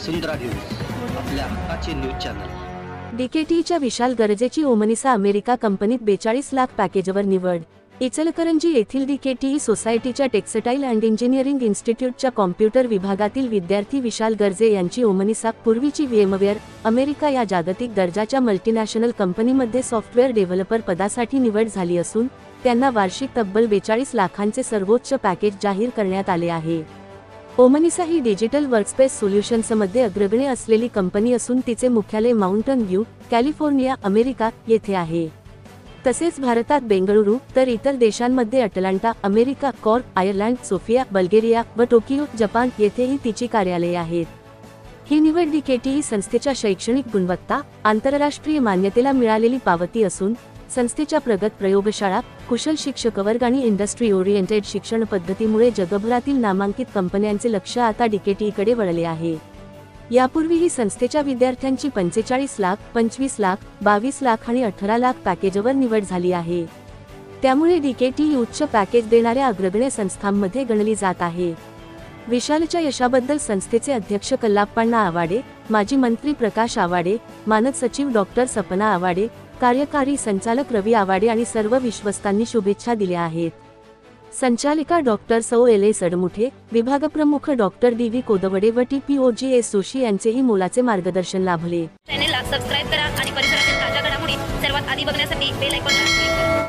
वसुंधरा news, आपल्या हक्काचे news channel. डीकेटीच्या विशाल गरजेची ओमनिसा अमेरिका कंपनीत 42 लाख पॅकेजवर निवड। इचलकरंजी येथील डीकेटी सोसायटीच्या टेक्सटाईल अँड इंजिनिअरिंग इन्स्टिट्यूटच्या कॉम्प्युटर विभागातील विद्यार्थी विशाल गर्जे यांची ओमनिसा पूर्वीची VMware अमेरिका या जागतिक दर्जाच्या मल्टीनॅशनल कंपनीमध्ये सॉफ्टवेअर डेव्हलपर पदासाठी निवड झाली असून त्यांना वार्षिक तब्बल 42 लाखांचे सर्वोच्च पॅकेज जाहीर करण्यात आले आहे। ओमनिसा ही डिजिटल वर्कस्पेस सोल्युशन्समध्ये अग्रगण्य असलेली कंपनी असून तिचे मुख्यालय माउंटन व्ह्यू, कॅलिफोर्निया, अमेरिका येथे आहे। तसेच भारतात बेंगळुरू तर इतर देशांमध्ये Atlanta, America, Cork, Ireland, Sofia, Bulgaria व टोकियो, जपान येथेही तिची कार्यालये आहेत। ही निवड डीकेटी संस्थेच्या शैक्षणिक गुणवत्ता, आंतरराष्ट्रीय मान्यतेला मिळालेली पावती असून संस्थेच्या प्रगत प्रयोगशाळा, कुशल शिक्षक वर्ग आणि इंडस्ट्री ओरिएंटेड शिक्षण पद्धतीमुळे जगभरातील नामांकित कंपन्यांचे लक्ष आता डीकेटीकडे वळले आहे। यापूर्वीही संस्थेच्या विद्यार्थ्यांची 45 लाख, 25 लाख, 22 लाख आणि 18 लाख पॅकेजवर निवड झाली आहे। त्यामुळे डीकेटी उच्च पॅकेज देणाऱ्या अग्रगण्य संस्थांमध्ये गणली जात आहे। विशालच्या यशाबद्दल संस्थेचे अध्यक्ष कल्लाप्पण्णा आवाडे, माजी मंत्री प्रकाश आवाडे, मानद सचिव डॉक्टर सपना आवाडे, कार्यकारी संचालक रवी आवाडे आणि सर्व विश्वस्तांनी शुभेच्छा दिल्या आहेत। संचालिका डॉक्टर सौ एल ए सडमुठे, विभागप्रमुख डॉक्टर DV कोदवडे व TPOGS जोशी यांचेही मोलाचे मार्गदर्शन लाभले। चॅनेलला सबस्क्राइब करा आणि परिसरातील ताज्या घडामोडी सर्वात आधी बघण्यासाठी बेल आयकॉनला क्लिक करा।